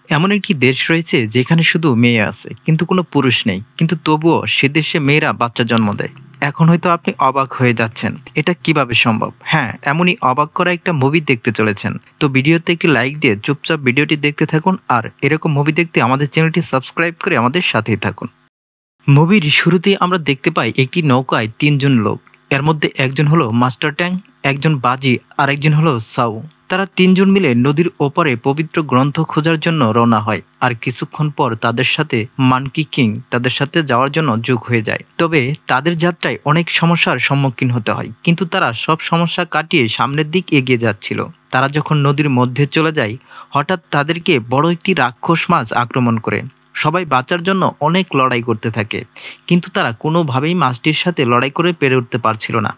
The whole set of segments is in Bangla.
এমন একটি দেশ রয়েছে যেখানে শুধু মেয়ে আছে কিন্তু কোনো পুরুষ নেই, কিন্তু তবুও সে দেশে মেয়েরা বাচ্চা জন্ম দেয়। এখন হয়তো আপনি অবাক হয়ে যাচ্ছেন, এটা কিভাবে সম্ভব? হ্যাঁ, এমনই অবাক করা একটা মুভি দেখতে চলেছেন। তো ভিডিওতে একটি লাইক দিয়ে চুপচাপ ভিডিওটি দেখতে থাকুন, আর এরকম মুভি দেখতে আমাদের চ্যানেলটি সাবস্ক্রাইব করে আমাদের সাথেই থাকুন। মুভির শুরুতেই আমরা দেখতে পাই একটি নৌকায় তিনজন লোক। এর মধ্যে একজন হলো মাস্টার ট্যাং, একজন বাজি, আর একজন হলো সাউ। তারা তিনজন মিলে নদীর ওপারে পবিত্র গ্রন্থ খোঁজার জন্য রওনা হয়, আর কিছুক্ষণ পর তাদের সাথে মানকি কিং তাদের সাথে যাওয়ার জন্য যোগ হয়ে যায়। তবে তাদের যাত্রায় অনেক সমস্যার সম্মুখীন হতে হয়, কিন্তু তারা সব সমস্যা কাটিয়ে সামনের দিক এগিয়ে যাচ্ছিল। তারা যখন নদীর মধ্যে চলে যায়, হঠাৎ তাদেরকে বড় একটি রাক্ষস মাছ আক্রমণ করে। সবাই বাঁচার জন্য অনেক লড়াই করতে থাকে, কিন্তু তারা কোনোভাবেই মাছটির সাথে লড়াই করে পেরে উঠতে পারছিল না।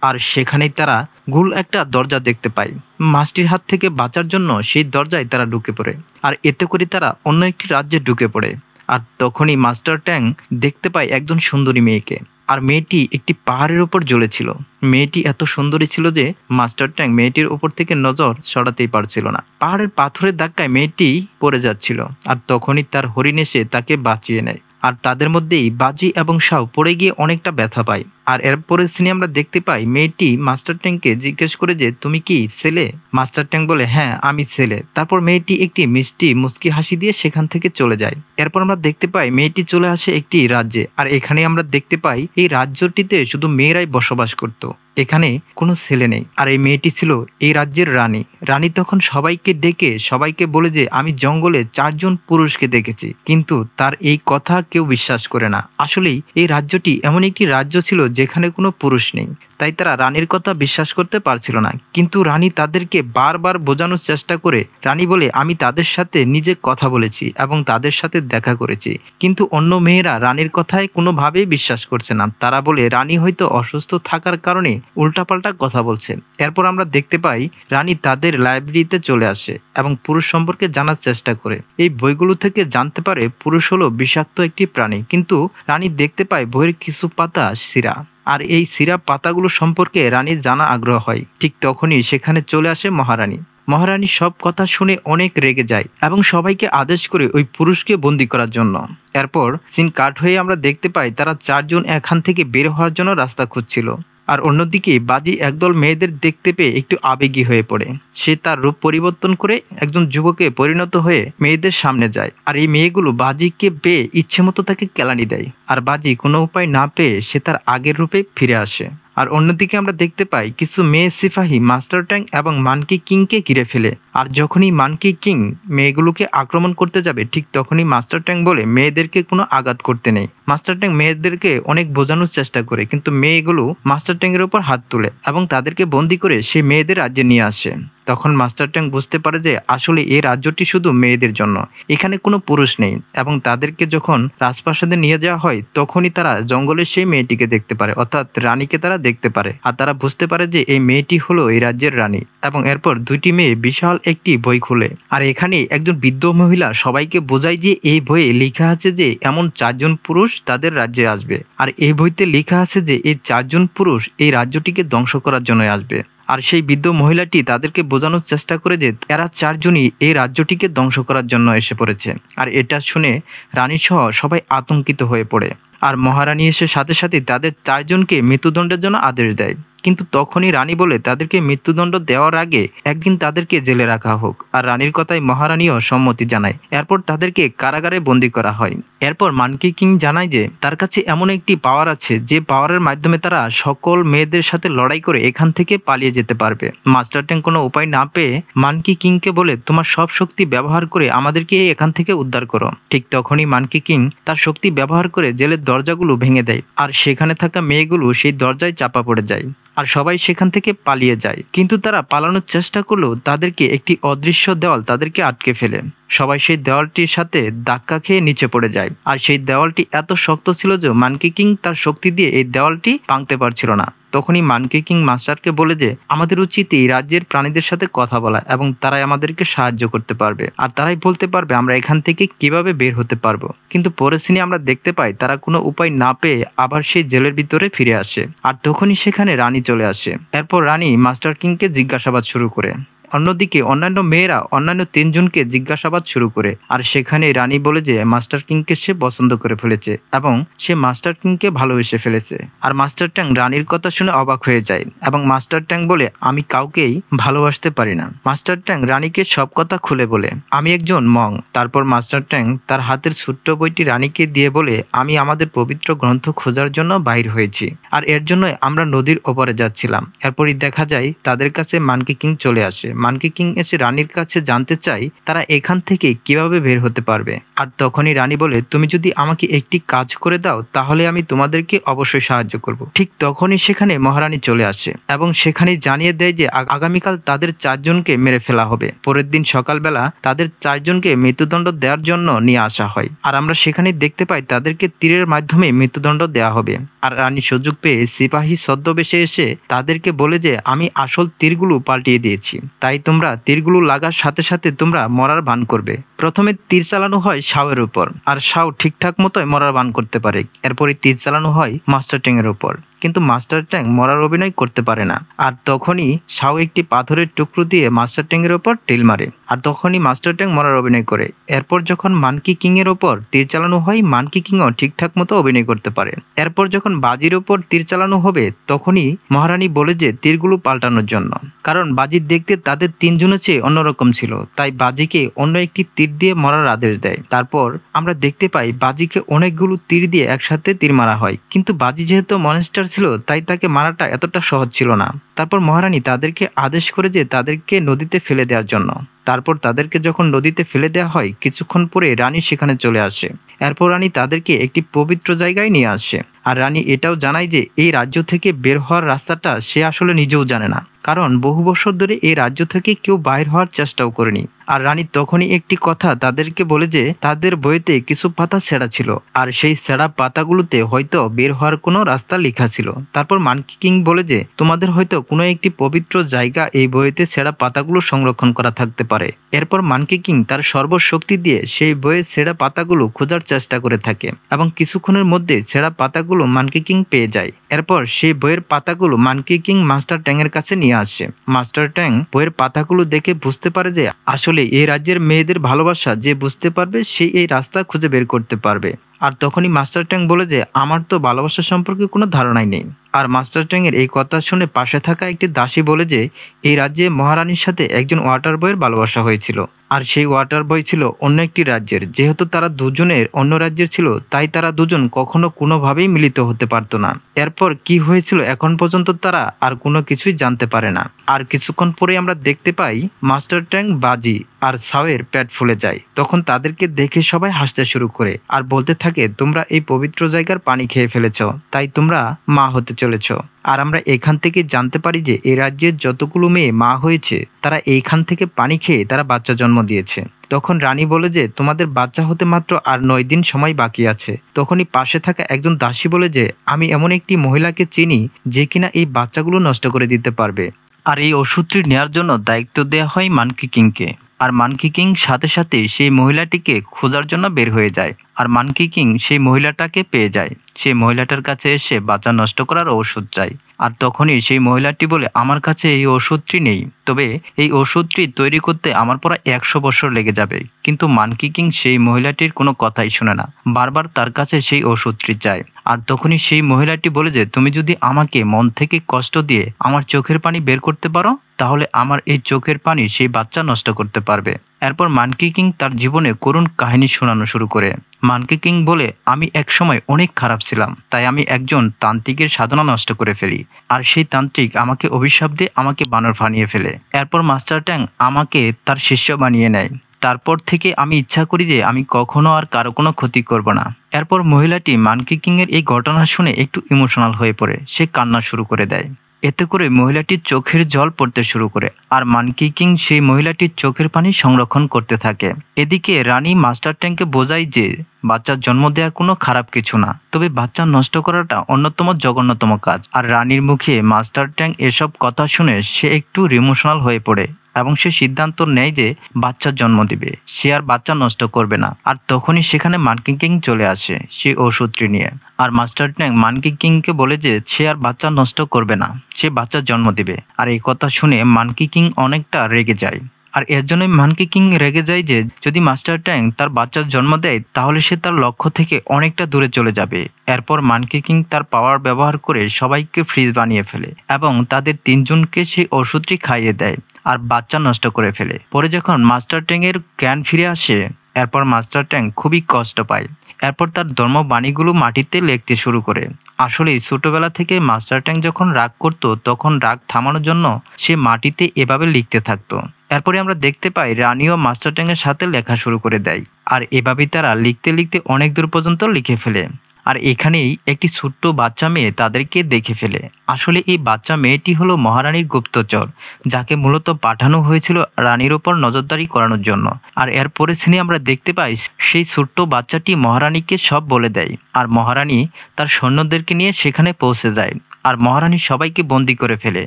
আর সেখানেই তারা গোল একটা দরজা দেখতে পায়। মাছটির হাত থেকে বাঁচার জন্য সেই দরজায় তারা ঢুকে পড়ে, আর এতে করে তারা অন্য একটি রাজ্যে ঢুকে পড়ে। আর তখনই মাস্টার ট্যাং দেখতে পায় একজন সুন্দরী মেয়েকে, আর মেয়েটি একটি পাহাড়ের উপর জ্বলেছিল। মেয়েটি এত সুন্দরী ছিল যে মাস্টার ট্যাং মেয়েটির উপর থেকে নজর সরাতেই পারছিল না। পাহাড়ের পাথরের ধাক্কায় মেয়েটি পড়ে যাচ্ছিল, আর তখনই তার হরিণ এসে তাকে বাঁচিয়ে নেয়। আর তাদের মধ্যেই বাজি এবং শাও পড়ে গিয়ে অনেকটা ব্যথা পায়। আর এরপরের সিনে আমরা দেখতে পাই মেয়েটি মাস্টার ট্যাংকে জিজ্ঞেস করে যে তুমি কি ছেলে? মাস্টার ট্যাং বলে হ্যাঁ আমি ছেলে। তারপর মেয়েটি একটি মিষ্টি মুচকি হাসি দিয়ে সেখান থেকে চলে যায়। এরপর আমরা দেখতে পাই মেয়েটি চলে আসে একটি রাজ্যে, আর এখানে আমরা দেখতে পাই এই রাজ্যটিতে শুধু মেয়েরাই বসবাস করত। এখানে কোনো ছেলে নেই, আর এই মেয়েটি ছিল এই রাজ্যের রানী। রানী তখন সবাইকে ডেকে সবাইকে বলে যে আমি জঙ্গলে চারজন পুরুষকে দেখেছি, কিন্তু তার এই কথা কেউ বিশ্বাস করে না। আসলেই এই রাজ্যটি এমন একটি রাজ্য ছিল যেখানে কোনো পুরুষ নেই, তাই তারা রানীর কথা বিশ্বাস করতে পারছিল না। কিন্তু রানী তাদেরকে বারবার বোঝানোর চেষ্টা করে। রানী বলে আমি তাদের সাথে নিজে কথা বলেছি এবং তাদের সাথে দেখা করেছি, কিন্তু অন্য মেয়েরা রানীর কথায় কোনোভাবেই বিশ্বাস করছে না। তারা বলে রানী হয়তো অসুস্থ থাকার কারণে উল্টাপাল্টা কথা বলছে। এরপর আমরা দেখতে পাই রানী তাদের লাইব্রেরিতে চলে আসে এবং পুরুষ সম্পর্কে জানার চেষ্টা করে। এই বইগুলো থেকে জানতে পারে পুরুষ হলো বিষাক্ত একটি প্রাণী, কিন্তু রানী দেখতে পায় বইয়ের কিছু পাতা ছিঁড়া, আর এই ছিঁড়া পাতাগুলো সম্পর্কে রানীর জানা আগ্রহ হয়। ঠিক তখনই সেখানে চলে আসে মহারানী। মহারানী সব কথা শুনে অনেক রেগে যায় এবং সবাইকে আদেশ করে ওই পুরুষকে বন্দি করার জন্য। এরপর সিন কাট হয়ে আমরা দেখতে পাই তারা চারজন এখান থেকে বের হওয়ার জন্য রাস্তা খুঁজছিল। আর অন্যদিকে বাজি একদল মেয়েদের দেখতে পেয়ে একটু আবেগী হয়ে পড়ে। সে তার রূপ পরিবর্তন করে একজন যুবকে পরিণত হয়ে মেয়েদের সামনে যায়, আর এই মেয়েগুলো বাজিকে পেয়ে ইচ্ছে মতো তাকে কেলানি দেয়। আর বাজি কোনো উপায় না পেয়ে সে তার আগের রূপে ফিরে আসে। আর অন্যদিকে আমরা দেখতে পাই কিছু মেয়ে সিপাহী মাস্টার ট্যাং এবং মানকি কিংকে ঘিরে ফেলে। আর যখনই মানকি কিং মেয়েগুলোকে আক্রমণ করতে যাবে, ঠিক তখনই মাস্টার ট্যাং বলে মেয়েদেরকে কোনো আঘাত করতে নেই। মাস্টার ট্যাং মেয়েদেরকে অনেক বোঝানোর চেষ্টা করে, কিন্তু মেয়েগুলো মাস্টার ট্যাংয়ের উপর হাত তুলে এবং তাদেরকে বন্দি করে সে মেয়েদের রাজ্যে নিয়ে আসে। তখন মাস্টার ট্যাং বুঝতে পারে যে আসলে এই রাজ্যটি শুধু মেয়েদের জন্য, এখানে কোনো পুরুষ নেই। এবং তাদেরকে যখন রাজপ্রাসাদে নিয়ে যাওয়া হয়, তখনই তারা জঙ্গলের সেই মেয়েটিকে দেখতে পারে, অর্থাৎ রানীকে তারা দেখতে পারে। আর তারা বুঝতে পারে যে এই মেয়েটি হলো এই রাজ্যের রানী। এবং এরপর দুইটি মেয়ে বিশাল একটি বই খুলে, আর এখানে একজন বৃদ্ধ মহিলা সবাইকে বোঝায় যে এই বইয়ে লেখা আছে যে এমন চারজন পুরুষ তাদের রাজ্যে আসবে, আর এই বইতে লেখা আছে যে এই চারজন পুরুষ এই রাজ্যটিকে ধ্বংস করার জন্য আসবে। আর সেই বৃদ্ধ মহিলাটি তাদেরকে বোঝানোর চেষ্টা করে যে এরা চারজনই এই রাজ্যটিকে ধ্বংস করার জন্য এসে পড়েছে। আর এটা শুনে রানী সহ সবাই আতঙ্কিত হয়ে পড়ে, আর মহারানী এসে সাথে সাথে তাদের চারজনকে মৃত্যুদণ্ডের জন্য আদেশ দেয়। কিন্তু তখনই রানী বলে তাদেরকে মৃত্যুদণ্ড দেওয়ার আগে একদিন তাদেরকে জেলে রাখা হোক, আর রানীর কথায় মহারানীও সম্মতি জানায়। এরপর তাদেরকে কারাগারে বন্দী করা হয়। এরপর মানকি কিং জানায় যে তার কাছে এমন একটি পাওয়ার আছে যে পাওয়ারের মাধ্যমে তারা সকল মেয়েদের সাথে লড়াই করে এখান থেকে পালিয়ে যেতে পারবে। মাস্টার ট্যাং কোনো উপায় না পেয়ে মানকি কিংকে বলে তোমার সব শক্তি ব্যবহার করে আমাদেরকে এখান থেকে উদ্ধার করো। ঠিক তখনই মানকি কিং তার শক্তি ব্যবহার করে জেলের দরজাগুলো ভেঙে দেয়, আর সেখানে থাকা মেয়েগুলো সেই দরজায় চাপা পড়ে যায়, আর সবাই সেখান থেকে পালিয়ে যায়। কিন্তু তারা পালানোর চেষ্টা করলেও তাদেরকে একটি অদৃশ্য দেওয়াল তাদেরকে আটকে ফেলে। সবাই সেই দেওয়ালটির সাথে ধাক্কা খেয়ে নিচে পড়ে যায়, আর সেই দেওয়ালটি এত শক্ত ছিল যে মানকি কিং তার শক্তি দিয়ে এই দেওয়ালটি ভাঙতে পারছিল না। তখনই মানকি কিং মাস্টারকে বলে যে আমাদের উচিত এই রাজ্যের প্রাণীদের সাথে কথা বলা, এবং তারাই আমাদেরকে সাহায্য করতে পারবে, আর তারাই বলতে পারবে আমরা এখান থেকে কিভাবে বের হতে পারবো। কিন্তু পরের সিনে আমরা দেখতে পাই তারা কোনো উপায় না পেয়ে আবার সেই জেলের ভিতরে ফিরে আসে, আর তখনই সেখানে রানী চলে আসে। এরপর রানী মাস্টার কিংকে জিজ্ঞাসাবাদ শুরু করে। অন্যদিকে অন্যান্য মেয়েরা অন্যান্য ৩ জনকে জিজ্ঞাসাবাদ শুরু করে। আর সেখানে রানী বলে যে মাস্টার কিংকে সে পছন্দ করে ফেলেছে এবং সে মাস্টার কিংকে ভালোবেসে ফেলেছে। আর মাস্টার ট্যাং রানীর কথা শুনে অবাক হয়ে যায় এবং মাস্টার ট্যাং বলে, আমি কাউকেই ভালোবাসতে পারি না। মাস্টার ট্যাং রানীকে সব কথা খুলে বলে, আমি একজন মং। তারপর মাস্টার ট্যাং তার হাতের ছোট্ট বইটি রানীকে দিয়ে বলে, আমি আমাদের পবিত্র গ্রন্থ খোঁজার জন্য বাইর হয়েছি, আর এর জন্য আমরা নদীর ওপরে যাচ্ছিলাম। এরপরই দেখা যায় তাদের কাছে মানকি কিং চলে আসে। মানকি কিং এসে রানীর কাছে জানতে চাই তারা এখান থেকে কিভাবে বের হতে পারবে। আর তখনই রানী বলে, তুমি যদি আমাকে একটি কাজ করে দাও তাহলে আমি তোমাদেরকে অবশ্যই সাহায্য করব। ঠিক তখনই সেখানে মহারানী চলে আসে এবং সেখানে জানিয়ে দেয় যে আগামীকাল তাদের 4 জনকে মেরে ফেলা হবে। পরের দিন সকালবেলা তাদের 4 জনকে মৃত্যুদণ্ড দেওয়ার জন্য নিয়ে আসা হয়। আর আমরা সেখানে দেখতে পাই তাদেরকে তীরের মাধ্যমে মৃত্যুদণ্ড দেওয়া হবে। আর রানী সুযোগ পেয়ে সিপাহী ছদ্মবেশে এসে তাদেরকে বলে যে আমি আসল তীরগুলো পাল্টিয়ে দিয়েছি, তাই তোমরা তীরগুলো লাগার সাথে সাথে তোমরা মরার ভান করবে। প্রথমে তীর চালানো হয় শাওয়ের উপর, আর শাও ঠিকঠাক মতোই মরার ভান করতে পারে। এরপরে তীর চালানো হয় মাস্টার ট্যাং এর উপর, কিন্তু মাস্টার ট্যাং মরার অভিনয় করতে পারে না। আর তখনই শাও একটি পাথরের টুকরো দিয়ে মাস্টার ট্যাং এর উপর টিল মারে, আর তখনই মাস্টার ট্যাং মরার অভিনয় করে। এরপর যখন মানকি কিং এর উপর তীর চালানো হয়, মানকি কিংও ঠিকঠাক মতো অভিনয় করতে পারে। এরপর যখন বাজির উপর তীর চালানো হবে তখনই মহারানী বলে যে তীরগুলো পাল্টানোর জন্য, কারণ বাজি দেখতে তাদের 3 জনের চেয়ে অন্যরকম ছিল, তাই বাজিকে অন্য একটি তীর দিয়ে মরার আদেশ দেয়। তারপর আমরা দেখতে পাই বাজিকে অনেকগুলো তীর দিয়ে একসাথে তীর মারা হয়, কিন্তু বাজি যেহেতু মনস্টার ছিল তাই তাকে মারাটা এতটা সহজ ছিল না। তারপর মহারানী তাদেরকে আদেশ করে যে তাদেরকে নদীতে ফেলে দেওয়ার জন্য। তারপর তাদেরকে যখন নদীতে ফেলে দেওয়া হয় কিছুক্ষণ পরে রানী সেখানে চলে আসে। এরপর রানী তাদেরকে একটি পবিত্র জায়গায় নিয়ে আসে। আর রানী এটাও জানায় যে এই রাজ্য থেকে বের হওয়ার রাস্তাটা সে আসলে নিজেও জানে না, কারণ বহু বছর ধরে এই রাজ্য থেকে কেউ বাইর হওয়ার চেষ্টাও করেনি। আর রানী তখনই একটি কথা তাদেরকে বলে যে তাদের বইতে কিছু পাতা ছেঁড়া ছিল, আর সেই ছেঁড়া পাতাগুলোতে হয়তো বের হওয়ার কোনো রাস্তা লেখা ছিল। তারপর মানকি কিং বলে যে তোমাদের হয়তো কোনো একটি পবিত্র জায়গা এই বইতে ছেঁড়া পাতাগুলো সংরক্ষণ করা থাকতে পারে। এরপর মানকি কিং তার সর্বশক্তি দিয়ে সেই বইয়ের ছেঁড়া পাতাগুলো খোঁজার চেষ্টা করে থাকে এবং কিছুক্ষণের মধ্যে ছেঁড়া পাতাগুলো মানকি কিং পেয়ে যায়। এরপর সেই বইয়ের পাতাগুলো মানকি কিং মাস্টার ট্যাং এর কাছে নিয়ে আসে। মাস্টার ট্যাং বইয়ের পাতাগুলো দেখে বুঝতে পারে যে আসলে এই রাজ্যের মেয়েদের ভালোবাসা যে বুঝতে পারবে সে এই রাস্তা খুঁজে বের করতে পারবে। আর তখনই মাস্টার ট্যাং বলে যে আমার তো ভালোবাসা সম্পর্কে কোনো ধারণাই নেই। আর মাস্টার ট্যাং এর এই কথা শুনে পাশে থাকা একটি দাসী বলে যে এই রাজ্যে মহারানীর সাথে একজন ওয়াটার বয়ের ভালোবাসা হয়েছিল, আর সেই ওয়াটার বয় ছিল অন্য একটি রাজ্যের। যেহেতু তারা দুজনের অন্য রাজ্যের ছিল তাই তারা দুজন কখনো কোনোভাবেই মিলিত হতে পারতো না। এরপর কি হয়েছিল এখন পর্যন্ত তারা আর কোনো কিছুই জানতে পারে না। আর কিছুক্ষণ পরে আমরা দেখতে পাই মাস্টার ট্যাং, বাজি আর সাওয়ের পেট ফুলে যায়। তখন তাদেরকে দেখে সবাই হাসতে শুরু করে আর বলতে থাকে তোমরা এই পবিত্র জায়গার পানি খেয়ে ফেলেছ, তাই তোমরা মা হতে চলেছ। আর আমরা এখান থেকে জানতে পারি যে এই রাজ্যের যতগুলো মেয়ে মা হয়েছে তারা এইখান থেকে পানি খেয়ে তারা বাচ্চা জন্ম দিয়েছে। তখন রানী বলে যে তোমাদের বাচ্চা হতে মাত্র আর 9 দিন সময় বাকি আছে। তখনই পাশে থাকা একজন দাসী বলে যে আমি এমন একটি মহিলাকে চিনি যে কিনা এই বাচ্চাগুলো নষ্ট করে দিতে পারবে। আর এই ওষুধটি নেওয়ার জন্য দায়িত্ব দেওয়া হয় মানকি কিংকে। আর মানকি কিং সাথে সাথে সেই মহিলাটিকে খোঁজার জন্য বের হয়ে যায়। আর মানকি কিং সেই মহিলাটাকে পেয়ে যায়। সেই মহিলাটার কাছে এসে বাচ্চা নষ্ট করার ওষুধ চাই। আর তখনই সেই মহিলাটি বলে আমার কাছে এই ওষুধটি নেই, তবে এই ওষুধটি তৈরি করতে আমার প্রায় 100 বছর লেগে যাবে। কিন্তু মানকি কিং সেই মহিলাটির কোনো কথাই শোনে না, বারবার তার কাছে সেই ওষুধটি চায়। আর তখনই সেই মহিলাটি বলে যে তুমি যদি আমাকে মন থেকে কষ্ট দিয়ে আমার চোখের পানি বের করতে পারো তাহলে আমার এই চোখের পানি সেই বাচ্চা নষ্ট করতে পারবে। এরপর মানকি কিং তার জীবনে করুণ কাহিনী শোনানো শুরু করে। মানকি কিং বলে আমি একসময় অনেক খারাপ ছিলাম, তাই আমি একজন তান্ত্রিকের সাধনা নষ্ট করে ফেলি, আর সেই তান্ত্রিক আমাকে অভিশাপ দিয়ে আমাকে বানর বানিয়ে ফেলে। এরপর মাস্টার ট্যাং আমাকে তার শিষ্য বানিয়ে নেয়। তারপর থেকে আমি ইচ্ছা করি যে আমি কখনো আর কারো কোনো ক্ষতি করব না। এরপর মহিলাটি মানকি কিং এর এই ঘটনা শুনে একটু ইমোশনাল হয়ে পড়ে, সে কান্না শুরু করে দেয়। এতে করে মহিলাটির চোখের জল পড়তে শুরু করে, আর মানকি কিং সেই মহিলাটির চোখের পানি সংরক্ষণ করতে থাকে। এদিকে রানী মাস্টার ট্যাংকে বোঝায় যে বাচ্চার জন্ম দেওয়া কোনো খারাপ কিছু না, তবে বাচ্চা নষ্ট করাটা অন্যতম জঘন্যতম কাজ। আর রানীর মুখে মাস্টার ট্যাং এসব কথা শুনে সে একটু ইমোশনাল হয়ে পড়ে এবং সে সিদ্ধান্ত নেয় যে বাচ্চার জন্ম দিবে, সে আর বাচ্চা নষ্ট করবে না। আর তখনই সেখানে মানকি কিং চলে আসে সেই ওষুধটি নিয়ে। আর মাস্টার ট্যাং মানকি কিংকে বলে যে সে আর বাচ্চা নষ্ট করবে না, সে বাচ্চার জন্ম দিবে। আর এই কথা শুনে মানকি কিং অনেকটা রেগে যায়। আর এর জন্যই মানকি কিং রেগে যায় যে যদি মাস্টার ট্যাং তার বাচ্চার জন্ম দেয় তাহলে সে তার লক্ষ্য থেকে অনেকটা দূরে চলে যাবে। এরপর মানকি কিং তার পাওয়ার ব্যবহার করে সবাইকে ফ্রিজ বানিয়ে ফেলে এবং তাদের তিনজনকে সেই ওষুধটি খাইয়ে দেয় আর বাচ্চা নষ্ট করে ফেলে। পরে যখন মাস্টার ট্যাং এর জ্ঞান ফিরে আসে, এরপর মাস্টার ট্যাং খুবই কষ্ট পায়। এরপর তার ধর্মবাণীগুলো মাটিতে লিখতে শুরু করে। আসলে ছোটবেলা থেকে মাস্টার ট্যাং যখন রাগ করত তখন রাগ থামানোর জন্য সে মাটিতে এভাবে লিখতে থাকতো। এরপরে আমরা দেখতে পাই রানীও মাস্টার ট্যাং এর সাথে লেখা শুরু করে দেয়। আর এভাবেই তারা লিখতে লিখতে অনেক দূর পর্যন্ত লিখে ফেলে। আর এখানেই একটি ছোট্ট বাচ্চা মেয়ে তাদেরকে দেখে ফেলে। আসলে এই বাচ্চা মেয়েটি হলো মহারানীর গুপ্তচর, যাকে মূলত পাঠানো হয়েছিল রানীর ওপর নজরদারি করানোর জন্য। আর এরপরে সিনে আমরা দেখতে পাই সেই ছোট্ট বাচ্চাটি মহারানীকে সব বলে দেয়। আর মহারানী তার সৈন্যদেরকে নিয়ে সেখানে পৌঁছে যায় আর মহারানী সবাইকে বন্দি করে ফেলে।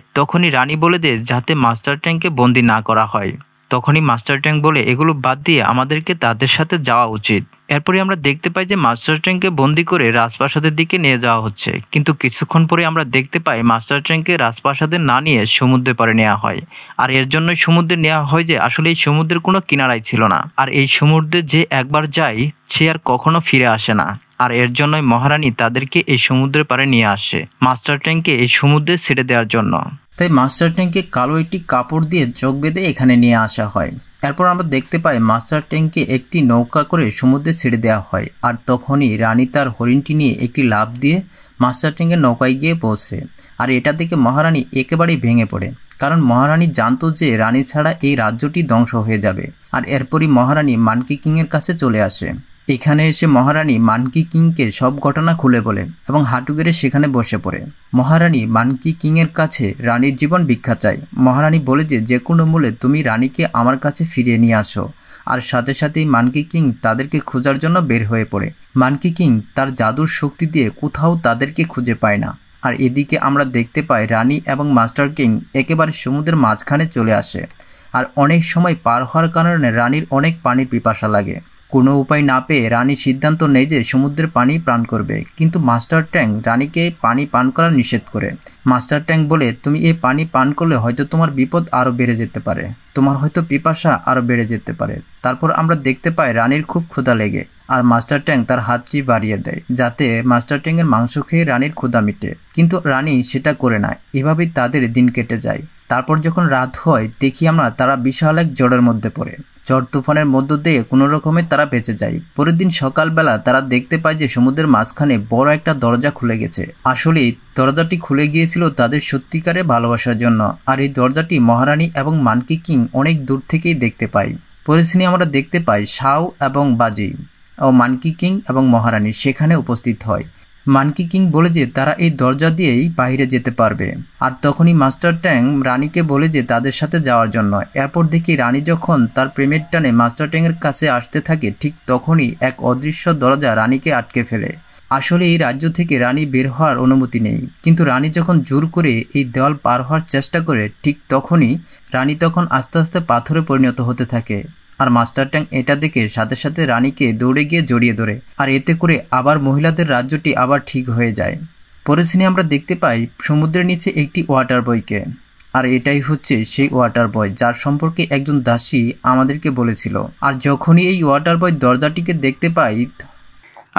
তখনই রানী বলে দেয় যাতে মাস্টার ট্যাংকে বন্দি না করা হয়। তখনই মাস্টার ট্যাং বলে এগুলো বাদ দিয়ে আমাদেরকে তাদের সাথে যাওয়া উচিত। এরপরে আমরা দেখতে পাই যে মাস্টার ট্যাংকে বন্দি করে রাজপ্রাসাদের দিকে নিয়ে যাওয়া হচ্ছে, কিন্তু কিছুক্ষণ পরে আমরা দেখতে পাই মাস্টার ট্যাংকে রাজপ্রাসাদে না নিয়ে সমুদ্রে পাড়ে নেওয়া হয়। আর এর জন্যই সমুদ্রে নেওয়া হয় যে আসলে এই সমুদ্রের কোনো কিনারাই ছিল না। আর এই সমুদ্রে যে একবার যায় সে আর কখনো ফিরে আসে না। আর এর জন্যই মহারানী তাদেরকে এই সমুদ্রের পাড়ে নিয়ে আসে মাস্টার ট্যাংকে এই সমুদ্রে ছেড়ে দেওয়ার জন্য। তাই মাস্টার ট্যাংকে কালো একটি কাপড় দিয়ে চোখ বেঁধে এখানে নিয়ে আসা হয়। এরপর আমরা দেখতে পাই মাস্টার ট্যাংকে একটি নৌকা করে সমুদ্রে ছেড়ে দেওয়া হয়। আর তখনই রানী তার হরিণটি নিয়ে একটি লাফ দিয়ে মাস্টার ট্যাংকের নৌকায় গিয়ে পৌঁছে। আর এটা দেখে মহারানী একেবারেই ভেঙে পড়ে, কারণ মহারানী জানতো যে রানী ছাড়া এই রাজ্যটি ধ্বংস হয়ে যাবে। আর এরপরই মহারানী মানকি কিং এর কাছে চলে আসে। এখানে এসে মহারানী মানকি কিংকে সব ঘটনা খুলে বলে এবং হাঁটু গেড়ে সেখানে বসে পড়ে। মহারানী মানকি কিং এর কাছে রানীর জীবন ভিক্ষা চায়। মহারানী বলে যে কোনো মূল্যে তুমি রানীকে আমার কাছে ফিরিয়ে নিয়ে আসো। আর সাথে সাথেই মানকি কিং তাদেরকে খোঁজার জন্য বের হয়ে পড়ে। মানকি কিং তার জাদুর শক্তি দিয়ে কোথাও তাদেরকে খুঁজে পায় না। আর এদিকে আমরা দেখতে পাই রানী এবং মাস্টার কিং একেবারে সমুদ্রের মাঝখানে চলে আসে। আর অনেক সময় পার হওয়ার কারণে রানীর অনেক পানির পিপাসা লাগে। কোনো উপায় না পেয়ে রানী সিদ্ধান্ত নেয় যে সমুদ্রের পানি পান করবে, কিন্তু মাস্টার ট্যাং রানীকে পানি পান করা নিষেধ করে। মাস্টার ট্যাং বলে তুমি এই পানি পান করলে হয়তো তোমার বিপদ আরও বেড়ে যেতে পারে, তোমার হয়তো পিপাসা আরও বেড়ে যেতে পারে। তারপর আমরা দেখতে পাই রানীর খুব ক্ষুধা লেগে আর মাস্টার ট্যাং তার হাতটি বাড়িয়ে দেয় যাতে মাস্টার ট্যাং এর মাংস খেয়ে রানীর ক্ষুধা মিটে, কিন্তু রানী সেটা করে না। এভাবেই তাদের দিন কেটে যায়। তারপর যখন রাত হয় দেখি আমরা তারা বিশাল এক ঝড়ের মধ্যে পড়ে। ঝড় তুফানের মধ্য দিয়ে কোনো রকমে তারা বেঁচে যায়। পরের দিন সকালবেলা তারা দেখতে পায় যে সমুদ্রের মাঝখানে বড় একটা দরজা খুলে গেছে। আসলে দরজাটি খুলে গিয়েছিল তাদের সত্যিকারে ভালোবাসার জন্য। আর এই দরজাটি মহারানী এবং মানকি কিং অনেক দূর থেকেই দেখতে পায়। পরের দিনে আমরা দেখতে পাই শাও এবং বাজি ও মানকি কিং এবং মহারানী সেখানে উপস্থিত হয়। মানকি কিং বলে যে তারা এই দরজা দিয়েই বাইরে যেতে পারবে। আর তখনই মাস্টার ট্যাং রানীকে বলে যে তাদের সাথে যাওয়ার জন্য। এরপর দেখি রানী যখন তার প্রেমের টানে মাস্টার ট্যাং এর কাছে আসতে থাকে ঠিক তখনই এক অদৃশ্য দরজা রানীকে আটকে ফেলে। আসলে এই রাজ্য থেকে রানী বের হওয়ার অনুমতি নেই, কিন্তু রানী যখন জোর করে এই দেওয়াল পার হওয়ার চেষ্টা করে ঠিক তখনই রানী তখন আস্তে আস্তে পাথরে পরিণত হতে থাকে। আর মাস্টার ট্যাং এটা দেখে সাথে সাথে রানীকে দৌড়ে গিয়ে জড়িয়ে ধরে। আর এতে করে আবার মহিলাদের রাজ্যটি আবার ঠিক হয়ে যায়। পরের সিনে আমরা দেখতে পাই সমুদ্রের নিচে একটি ওয়াটার বয়কে। আর এটাই হচ্ছে সেই ওয়াটার বয় যার সম্পর্কে একজন দাসী আমাদেরকে বলেছিল। আর যখনই এই ওয়াটার বয় দরজাটিকে দেখতে পাই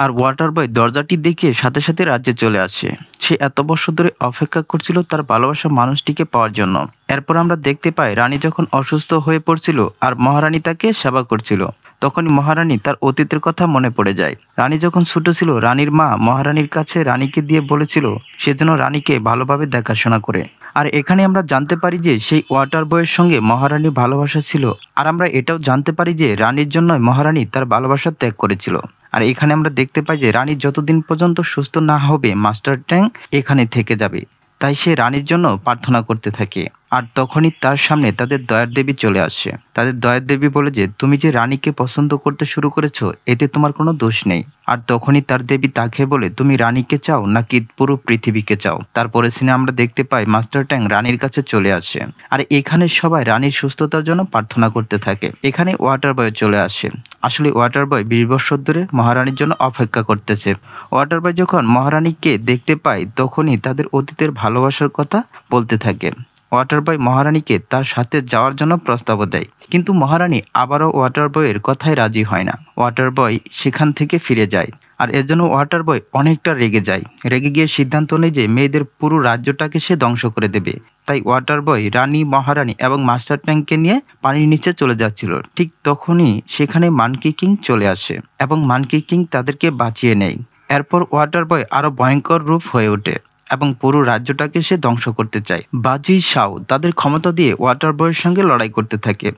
আর ওয়াটার বয় দরজাটি দেখে সাথে সাথে রাজ্যে চলে আসে। সে এত বছর ধরে অপেক্ষা করছিল তার ভালোবাসা মানুষটিকে পাওয়ার জন্য। এরপর আমরা দেখতে পাই রানী যখন অসুস্থ হয়ে পড়ছিল আর মহারানী তাকে সেবা করছিল, তখনই মহারানী তার অতীতের কথা মনে পড়ে যায়। রানী যখন ছোট ছিল রানীর মা মহারানীর কাছে রানীকে দিয়ে বলেছিল সে যেন রানীকে ভালোভাবে দেখাশোনা করে। আর এখানে আমরা জানতে পারি যে সেই ওয়াটার বয়ের সঙ্গে মহারানীর ভালোবাসা ছিল। আর আমরা এটাও জানতে পারি যে রানীর জন্য মহারানী তার ভালোবাসা ত্যাগ করেছিল। আর এখানে আমরা দেখতে পাই যে রানী যতদিন পর্যন্ত সুস্থ না হবে মাস্টার ট্যাং এখানে থেকে যাবে, তাই সে রানীর জন্য প্রার্থনা করতে থাকে। আর তখনই তার সামনে তাদের দয়ার দেবী চলে আসে। তাদের দয়ার দেবী বলে যে, তুমি যে রানীকে পছন্দ করতে শুরু করেছো এতে তোমার কোনো দোষ নেই। আর তখনই তার দেবী তাকে বলে, তুমি রানীকে চাও নাকি পুরো পৃথিবীকে চাও? তারপরে সিনে আমরা দেখতে পাই মাস্টার ট্যাং রানীর কাছে চলে আসে। আর এখানে সবাই রানীর সুস্থতার জন্য প্রার্থনা করতে থাকে। এখানে ওয়াটার বয় চলে আসে। আসলে ওয়াটার বয় 20 বছর ধরে মহারানীর জন্য অপেক্ষা করতেছে। ওয়াটার বয় যখন মহারানীকে দেখতে পায় তখনই তাদের অতীতের ভালোবাসার কথা বলতে থাকে। ওয়াটার বয় মহারানীকে তার সাথে যাওয়ার জন্য প্রস্তাবও দেয়, কিন্তু মহারানী আবারও ওয়াটার বয়ের কথায় রাজি হয় না। ওয়াটার বয় সেখান থেকে ফিরে যায়। আর এর জন্য ওয়াটার বয় অনেকটা রেগে যায়। রেগে গিয়ে সিদ্ধান্ত নেয় যে মেয়েদের পুরো রাজ্যটাকে সে ধ্বংস করে দেবে। তাই ওয়াটার বয় রানী, মহারানী এবং মাস্টার ট্যাঙ্ককে নিয়ে পানির নিচে চলে যাচ্ছিল। ঠিক তখনই সেখানে মানকি কিং চলে আসে এবং মানকি কিং তাদেরকে বাঁচিয়ে নেয়। এরপর ওয়াটার বয় আরো ভয়ঙ্কর রূপ হয়ে ওঠে এবং পুরো রাজ্যটাকে সে ধ্বংস করতে চায়। বাজি শাও তাদের ক্ষমতা দিয়ে ওয়াটার বয়ের সঙ্গে লড়াই করতে থাকে।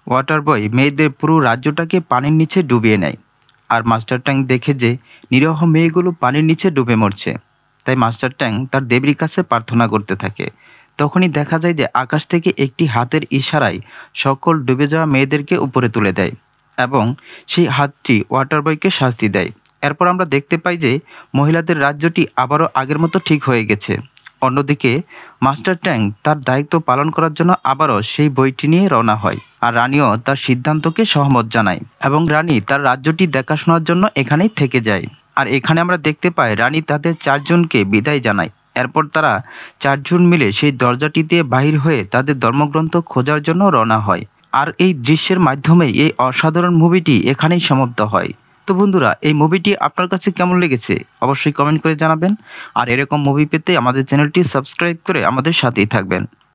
ওয়াটার বয় মেয়েদের পুরো রাজ্যটাকে পানির নিচে ডুবিয়ে নেয়। আর মাস্টার ট্যাং দেখে যে নিরীহ মেয়েগুলো পানির নিচে ডুবে মরছে, তাই মাস্টার ট্যাং তার দেবীর কাছে প্রার্থনা করতে থাকে। তখনই দেখা যায় যে আকাশ থেকে একটি হাতের ইশারায় সকল ডুবে যাওয়া মেয়েদেরকে উপরে তুলে দেয় এবং সেই হাতটি ওয়াটার বয়কে শাস্তি দেয়। এরপর আমরা দেখতে পাই যে মহিলাদের রাজ্যটি আবারও আগের মতো ঠিক হয়ে গেছে। অন্যদিকে মাস্টার ট্যাং তার দায়িত্ব পালন করার জন্য আবারও সেই বইটি নিয়ে রওনা হয়। আর রানীও তার সিদ্ধান্তকে সহমত জানায় এবং রানী তার রাজ্যটি দেখাশোনার জন্য এখানেই থেকে যায়। আর এখানে আমরা দেখতে পাই রানী তাদের 4 জনকে বিদায় জানায়। এরপর তারা 4 জন মিলে সেই দরজাটি দিয়ে বাহির হয়ে তাদের ধর্মগ্রন্থ খোঁজার জন্য রওনা হয়। আর এই দৃশ্যের মাধ্যমে এই অসাধারণ মুভিটি এখানেই সমাপ্ত হয়। তো বন্ধুরা, এই মুভিটি আপনার কাছে কেমন লেগেছে অবশ্যই কমেন্ট করে জানাবেন। আর এরকম মুভি পেতে আমাদের চ্যানেলটি সাবস্ক্রাইব করে আমাদের সাথেই থাকবেন।